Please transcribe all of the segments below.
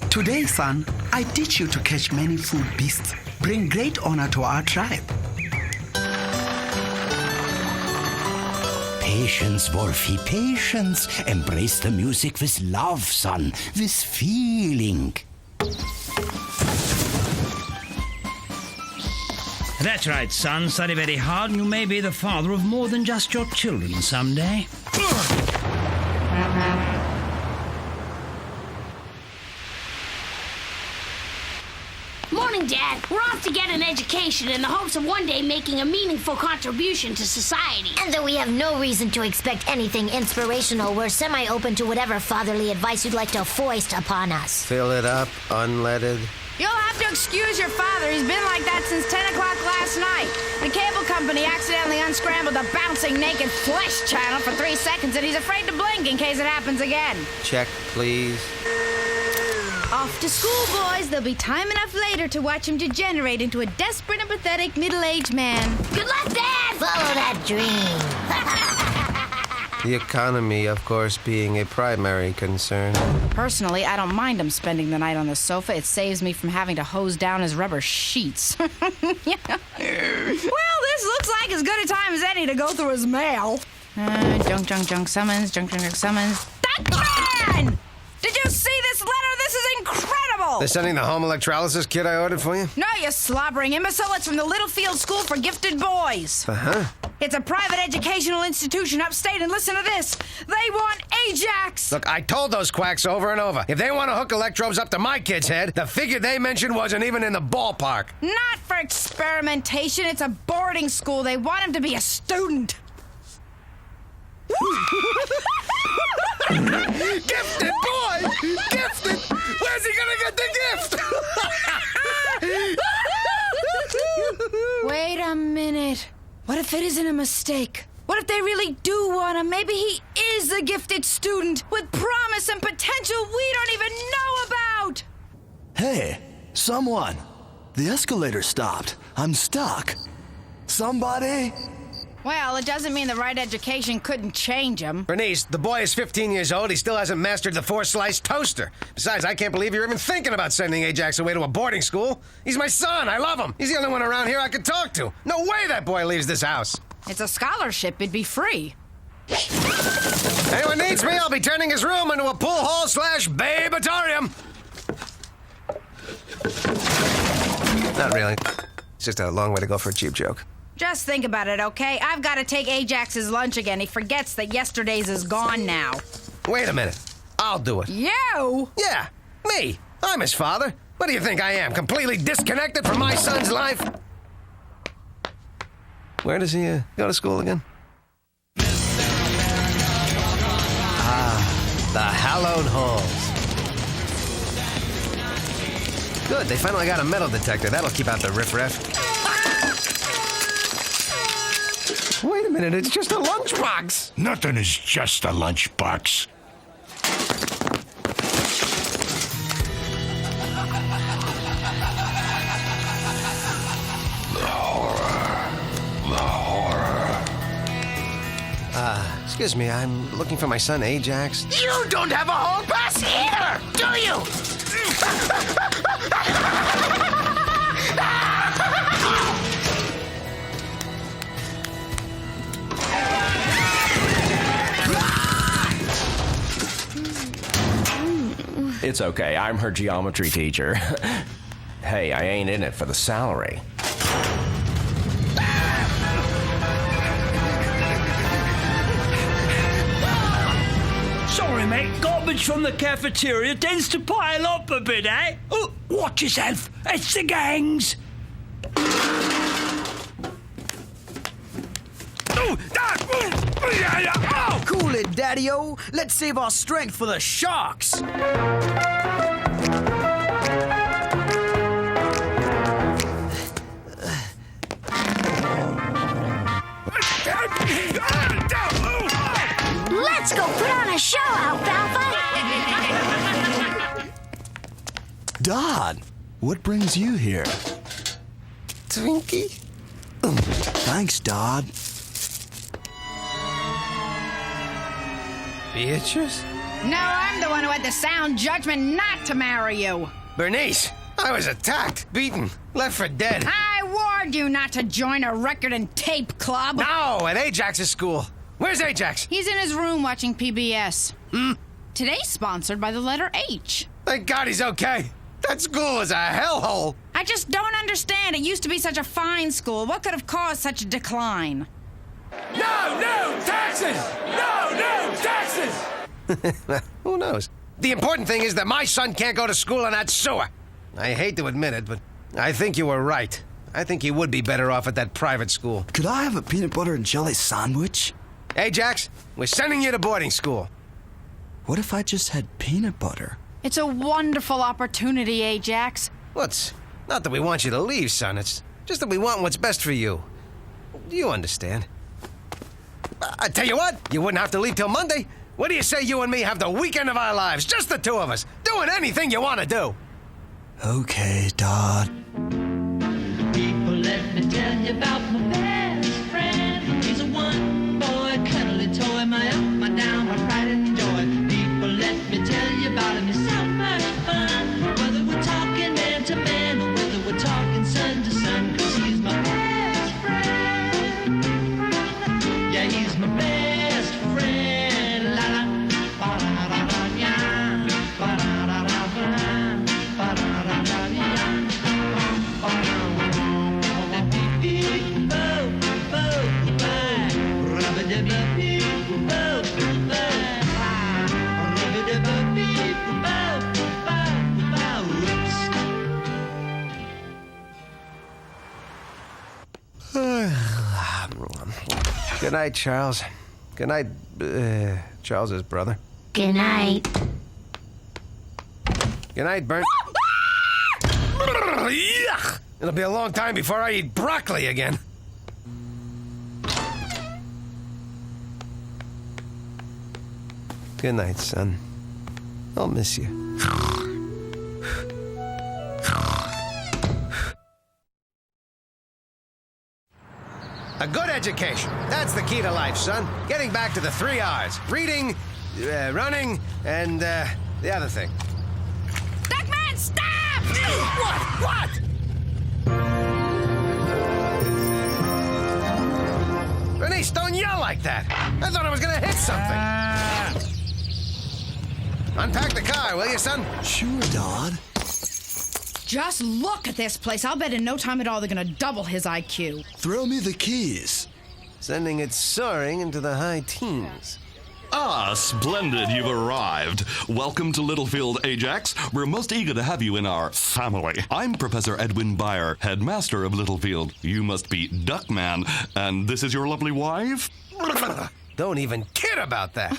Today, son, I teach you to catch many food beasts. Bring great honor to our tribe. Patience, Wolfie, patience. Embrace the music with love, son, with feeling. That's right, son. Study very hard, and you may be the father of more than just your children someday. Morning, Dad. We're off to get an education in the hopes of one day making a meaningful contribution to society. And though we have no reason to expect anything inspirational, we're semi-open to whatever fatherly advice you'd like to foist upon us. Fill it up, unleaded. You'll have to excuse your father. He's been like that since 10 o'clock last night. The cable company accidentally unscrambled the bouncing naked flesh channel for 3 seconds, and he's afraid to blink in case it happens again. Check, please. Off to school, boys. There'll be time enough later to watch him degenerate into a desperate and pathetic middle-aged man. Good luck, Dad! Follow that dream. The economy, of course, being a primary concern. Personally, I don't mind him spending the night on the sofa. It saves me from having to hose down his rubber sheets. Well, this looks like as good a time as any to go through his mail. Junk summons, junk summons. Duckman! Did you see this letter? This is incredible! They're sending the home electrolysis kit I ordered for you? No, you slobbering imbecile. It's from the Littlefield School for Gifted Boys. Uh-huh. It's a private educational institution upstate, and listen to this. They want Ajax! Look, I told those quacks over and over. If they want to hook electrodes up to my kid's head, the figure they mentioned wasn't even in the ballpark. Not for experimentation. It's a boarding school. They want him to be a student. Gifted boy! Gifted! Where's he gonna get the gift? Wait a minute. What if it isn't a mistake? What if they really do want him? Maybe he is a gifted student with promise and potential we don't even know about. Hey, someone. The escalator stopped. I'm stuck. Somebody? Well, it doesn't mean the right education couldn't change him. Bernice, the boy is 15 years old. He still hasn't mastered the 4-slice toaster. Besides, I can't believe you're even thinking about sending Ajax away to a boarding school. He's my son. I love him. He's the only one around here I could talk to. No way that boy leaves this house. It's a scholarship. It'd be free. Anyone needs me, I'll be turning his room into a pool hall / babatorium. Not really. It's just a long way to go for a cheap joke. Just think about it, okay? I've got to take Ajax's lunch again. He forgets that yesterday's is gone now. Wait a minute. I'll do it. You? Yeah, me. I'm his father. What do you think I am? Completely disconnected from my son's life? Where does he go to school again? The hallowed halls. Good, they finally got a metal detector. That'll keep out the riffraff. Wait a minute, it's just a lunchbox. Nothing is just a lunchbox. The horror. Excuse me, I'm looking for my son Ajax. You don't have a hall pass either, do you? It's okay, I'm her geometry teacher. Hey, I ain't in it for the salary. Sorry, mate. Garbage from the cafeteria tends to pile up a bit, eh? Oh, watch yourself. It's the gangs. Cool it, Daddy-O. Let's save our strength for the sharks. Let's go put on a show, Alfalfa! Dodd, what brings you here? Twinkie? Thanks, Dodd. Beatrice? No, I'm the one who had the sound judgment not to marry you. Bernice, I was attacked, beaten, left for dead. I warned you not to join a record and tape club. No, at Ajax's school. Where's Ajax? He's in his room watching PBS. Today's sponsored by the letter H. Thank God he's okay. That school is a hellhole. I just don't understand. It used to be such a fine school. What could have caused such a decline? No taxes! No taxes! Who knows? The important thing is that my son can't go to school in that sewer. I hate to admit it, but I think you were right. I think he would be better off at that private school. Could I have a peanut butter and jelly sandwich? Ajax, we're sending you to boarding school. What if I just had peanut butter? It's a wonderful opportunity, Ajax. Well, it's not that we want you to leave, son. It's just that we want what's best for you. Do you understand? I tell you what, you wouldn't have to leave till Monday. What do you say you and me have the weekend of our lives? Just the two of us, doing anything you want to do. Okay, Dodd. People, let me tell you about my best friend. He's a one-boy, cuddly toy, my up, my down, my pride and joy. People, let me tell you about him. He's so much fun. Whether we're talking man to man or whether we're talking sun to sun, 'cause he's my best friend. Yeah, he's my best friend. La la, ba da da da ya, ba da da da ba, ba da da da ya, ba da da beep beep, bo bo bye, rubba da beep bo bye, rubba da beep bo bo bo. Good night, Charles. Good night, Charles's brother. Good night. Good night, Bert. Yuck! It'll be a long time before I eat broccoli again. Good night, son. I'll miss you. A good education. That's the key to life, son. Getting back to the 3 R's. Reading, running, and the other thing. Duckman, stop! What? Bernice, don't yell like that. I thought I was gonna hit something. Unpack the car, will you, son? Sure, Dodd. Just look at this place. I'll bet in no time at all they're gonna double his IQ. Throw me the keys. Sending it soaring into the high teens. Ah, splendid, you've arrived. Welcome to Littlefield, Ajax. We're most eager to have you in our family. I'm Professor Edwin Byer, headmaster of Littlefield. You must be Duckman, and this is your lovely wife? Don't even kid about that.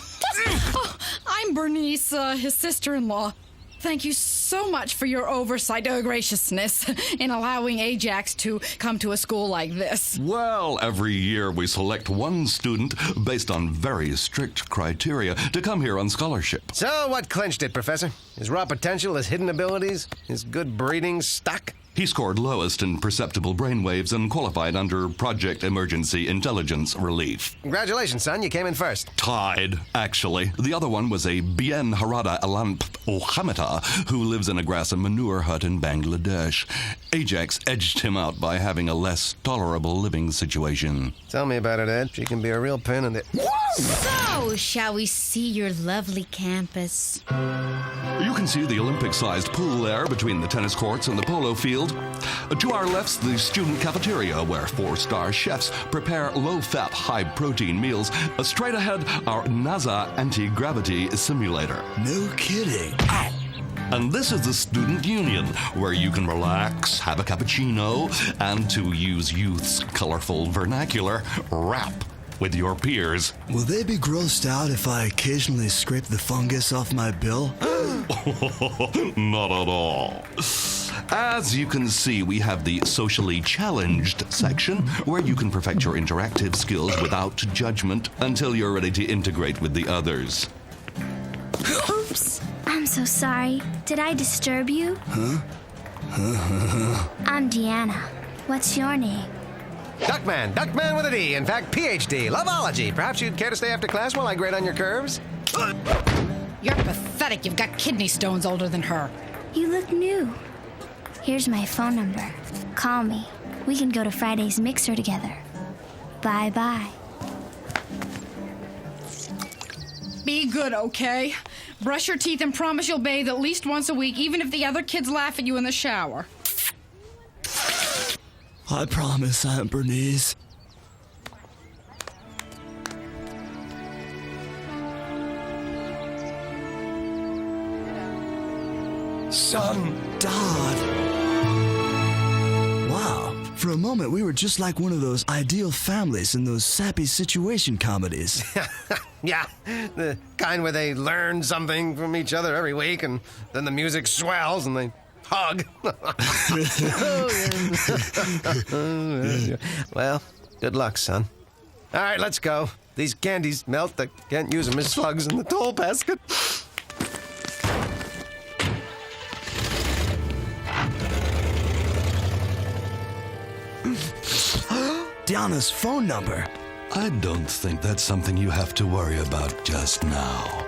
Oh, I'm Bernice, his sister-in-law. Thank you so much for your oversight, graciousness, in allowing Ajax to come to a school like this. Well, every year we select one student based on very strict criteria to come here on scholarship. So what clinched it, Professor? His raw potential, his hidden abilities, his good breeding stock? He scored lowest in perceptible brainwaves and qualified under Project Emergency Intelligence Relief. Congratulations, son. You came in first. Tied, actually. The other one was a Bien Harada Alamp Ohamata who lives in a grass and manure hut in Bangladesh. Ajax edged him out by having a less tolerable living situation. Tell me about it, Ed. She can be a real pain in the... So, shall we see your lovely campus? You can see the Olympic-sized pool there between the tennis courts and the polo field. To our left's the student cafeteria, where 4-star chefs prepare low-fat, high-protein meals. Straight ahead, our NASA anti-gravity simulator. No kidding. Ow! And this is the Student Union, where you can relax, have a cappuccino, and to use youth's colorful vernacular, rap. with your peers. Will they be grossed out if I occasionally scrape the fungus off my bill? Not at all. As you can see, we have the socially challenged section where you can perfect your interactive skills without judgment until you're ready to integrate with the others. Oops. I'm so sorry. Did I disturb you? Huh? I'm Deanna. What's your name? Duckman with a D. In fact, PhD, loveology. Perhaps you'd care to stay after class while I grade on your curves? You're pathetic. You've got kidney stones older than her. You look new. Here's my phone number. Call me. We can go to Friday's mixer together. Bye-bye. Be good, okay? Brush your teeth and promise you'll bathe at least once a week, even if the other kids laugh at you in the shower. I promise, Aunt Bernice. Son. Dad. Wow. For a moment, we were just like one of those ideal families in those sappy situation comedies. Yeah, the kind where they learn something from each other every week, and then the music swells and they hug. Well, good luck, son. All right, let's go. These candies melt. I can't use them as slugs in the toll basket. Deanna's phone number. I don't think that's something you have to worry about just now.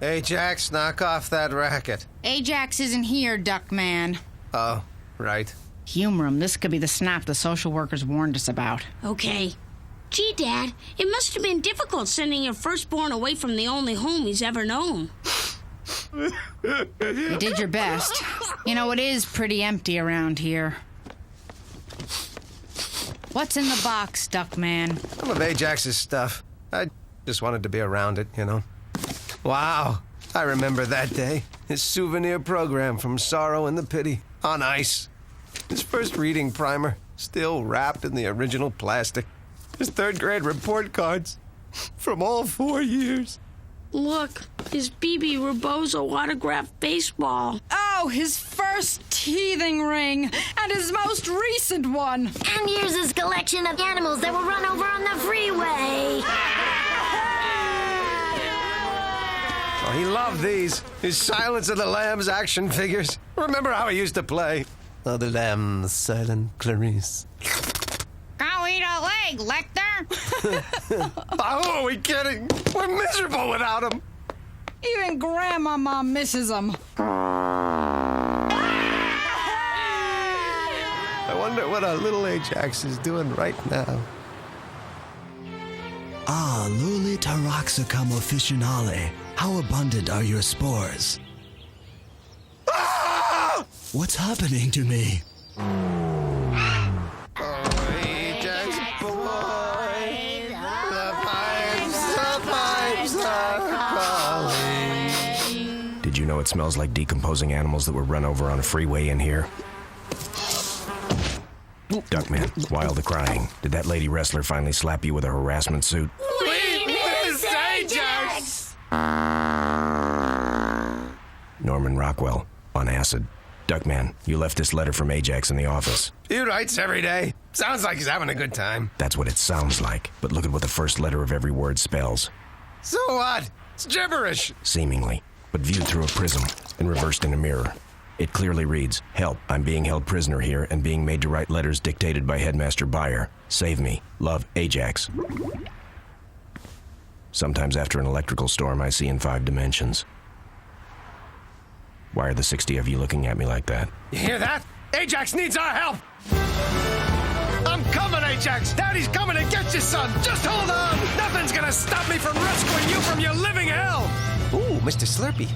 Ajax, knock off that racket. Ajax isn't here, Duckman. Oh, right. Humor him. This could be the snap the social workers warned us about. Okay. Gee, Dad, it must have been difficult sending your firstborn away from the only home he's ever known. You did your best. You know, it is pretty empty around here. What's in the box, Duckman? Some of Ajax's stuff. I just wanted to be around it, you know. Wow, I remember that day. His souvenir program from Sorrow and the Pity, on ice. His first reading primer, still wrapped in the original plastic. His third grade report cards from all 4 years. Look, his B.B. Rebozo autographed baseball. Oh, his first teething ring, and his most recent one. And here's his collection of animals that were run over on the freeway. Oh, he loved these. His Silence of the Lambs action figures. Remember how he used to play? Oh, the lambs, silent Clarice. Go eat a leg, Lecter. Oh, who are we kidding? We're miserable without him. Even Grandmama misses him. I wonder what our little Ajax is doing right now. Ah, Luli Taraxacum officinale. How abundant are your spores? Ah! What's happening to me? Did you know it smells like decomposing animals that were run over on a freeway in here? Duckman, why all the crying? Did that lady wrestler finally slap you with a harassment suit? We miss Ajax! Norman Rockwell, on acid. Duckman, you left this letter from Ajax in the office. He writes every day. Sounds like he's having a good time. That's what it sounds like. But look at what the first letter of every word spells. So what? It's gibberish. Seemingly, but viewed through a prism and reversed in a mirror. It clearly reads, "Help, I'm being held prisoner here and being made to write letters dictated by Headmaster Beyer. Save me. Love, Ajax." Sometimes after an electrical storm, I see in 5 dimensions. Why are the 60 of you looking at me like that? You hear that? Ajax needs our help! I'm coming, Ajax! Daddy's coming to get you, son! Just hold on! Nothing's gonna stop me from rescuing you from your living hell! Ooh, Mr. Slurpee.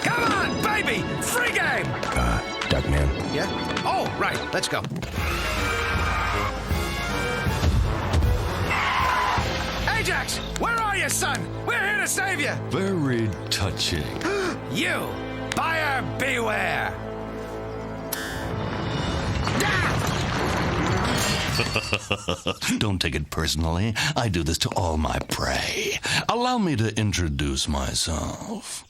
Come on, baby! Free game! Duckman, Yeah? Oh, right. Let's go. Ajax! Where are you, son? We're here to save you! Very touching. You! Buyer beware! Don't take it personally. I do this to all my prey. Allow me to introduce myself.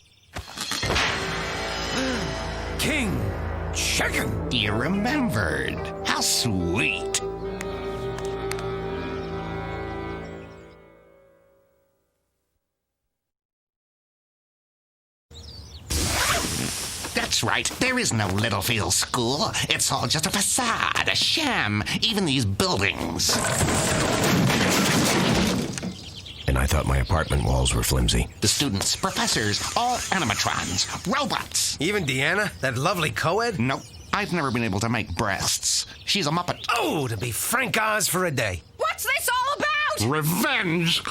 King Chicken! You remembered. How sweet. That's right. There is no Littlefield School. It's all just a facade, a sham. Even these buildings. And I thought my apartment walls were flimsy. The students, professors, all animatrons, robots. Even Deanna, that lovely co-ed? Nope. I've never been able to make breasts. She's a Muppet. Oh, to be Frank Oz for a day. What's this all about? Revenge!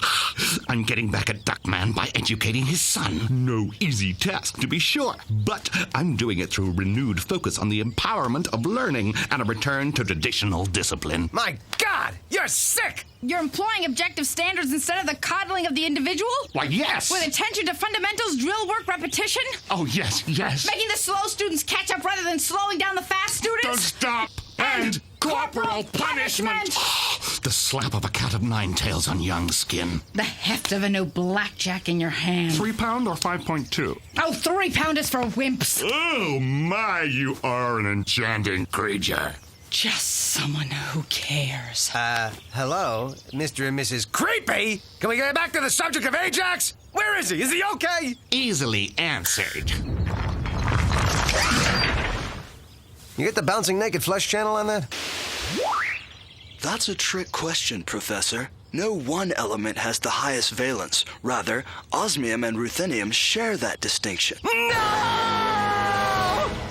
I'm getting back at Duckman by educating his son. No easy task, to be sure, but I'm doing it through renewed focus on the empowerment of learning and a return to traditional discipline. My God, you're sick! You're employing objective standards instead of the coddling of the individual? Why, yes! With attention to fundamentals, drill work, repetition? Oh, yes, yes. Making the slow students catch up rather than slowing down the fast students? Don't stop! And corporal punishment! The slap of a cat of nine tails on young skin. The heft of a new blackjack in your hand. 3 pound or 5.2? Oh, 3 pound is for wimps. Oh, my, you are an enchanting creature. Just someone who cares. Hello, Mr. and Mrs. Creepy? Can we get back to the subject of Ajax? Where is he? Is he okay? Easily answered. You get the bouncing naked flesh channel on that? That's a trick question, Professor. No one element has the highest valence. Rather, osmium and ruthenium share that distinction. No!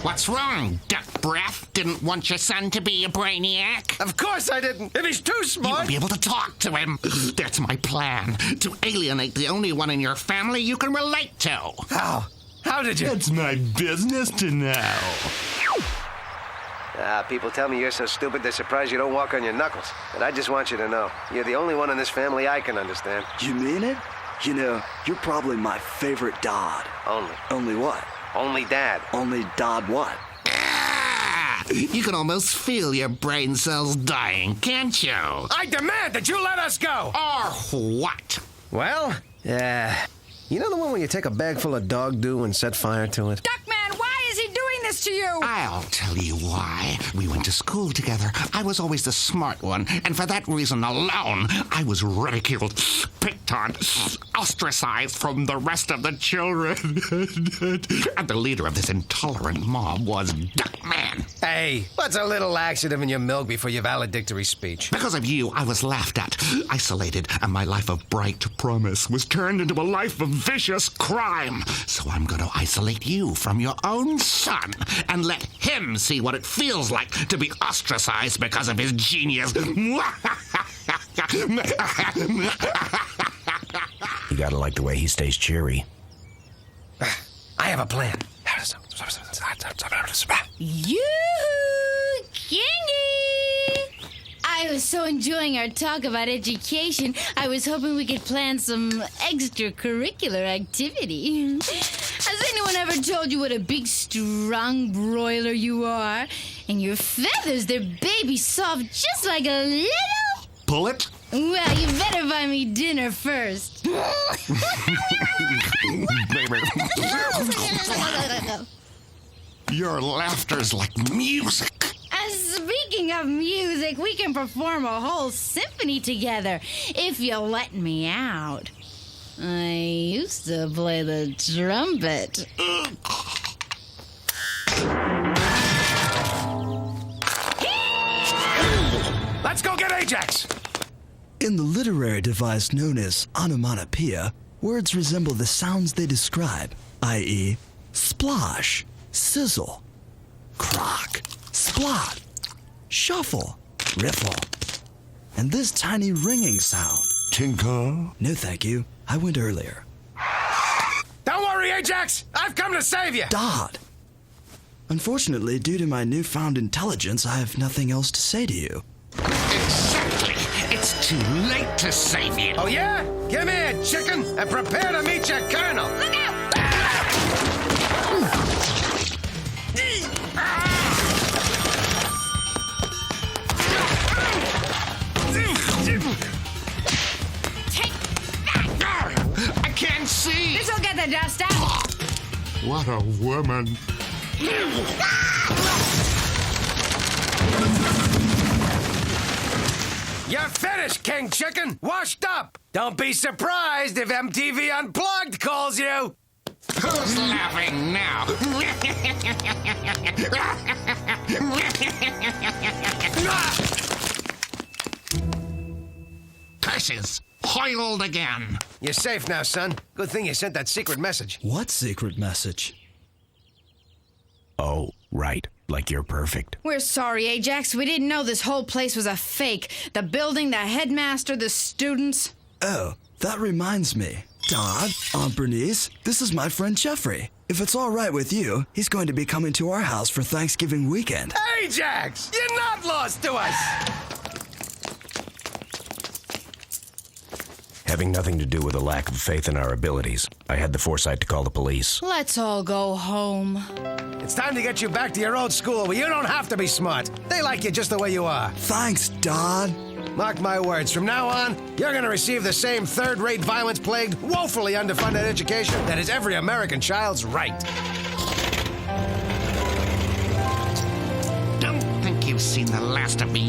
What's wrong, duck breath? Didn't want your son to be a brainiac? Of course I didn't. If he's too smart... You won't be able to talk to him. That's my plan. To alienate the only one in your family you can relate to. How? How did you... It's my business to know. People tell me you're so stupid they're surprised you don't walk on your knuckles. But I just want you to know, you're the only one in this family I can understand. You mean it? You know, you're probably my favorite Dodd. Only. Only what? Only Dad. Only Dodd what? Ah! You can almost feel your brain cells dying, can't you? I demand that you let us go! Or what? Well, you know the one where you take a bag full of dog dew and set fire to it? Duckman, why is he doing this to you? I'll tell you why. We went to school together. I was always the smart one, and for that reason alone, I was ridiculed, picked on, ostracized from the rest of the children. And the leader of this intolerant mob was Duckman. Hey, what's a little laxative in your milk before your valedictory speech? Because of you, I was laughed at, isolated, and my life of bright promise was turned into a life of vicious crime. So I'm going to isolate you from your own son and let him see what it feels like to be ostracized because of his genius. You gotta like the way he stays cheery. I have a plan. You Kingy! I was so enjoying our talk about education, I was hoping we could plan some extracurricular activity. Has anyone ever told you what a big, strong broiler you are? And your feathers, they're baby soft, just like a little... Bullet? Well, you better buy me dinner first. Your laughter's like music. Speaking of music, we can perform a whole symphony together, if you'll let me out. I used to play the trumpet. Let's go get Ajax! In the literary device known as onomatopoeia, words resemble the sounds they describe, i.e., splosh, sizzle, crock, splot, shuffle, riffle, and this tiny ringing sound. Tinker? No, thank you. I went earlier. Don't worry, Ajax! I've come to save you! Dodd. Unfortunately, due to my newfound intelligence, I have nothing else to say to you. Exactly. It's too late to save you. Oh, yeah? Give me a chicken and prepare to meet your colonel. Look out! Take that! I can't see. This'll get the dust out. What a woman. You're finished, King Chicken. Washed up. Don't be surprised if MTV Unplugged calls you. Who's laughing now? Curses! Hoiled again. You're safe now, son. Good thing you sent that secret message. What secret message? Oh, right. Like you're perfect. We're sorry, Ajax. We didn't know this whole place was a fake. The building, the headmaster, the students. Oh, that reminds me. Dad, Aunt Bernice, this is my friend Jeffrey. If it's all right with you, he's going to be coming to our house for Thanksgiving weekend. Ajax! You're not lost to us! Having nothing to do with a lack of faith in our abilities, I had the foresight to call the police. Let's all go home. It's time to get you back to your old school where you don't have to be smart. They like you just the way you are. Thanks, Dad. Mark my words, from now on, you're going to receive the same third-rate, violence-plagued, woefully underfunded education that is every American child's right. Don't think you've seen the last of me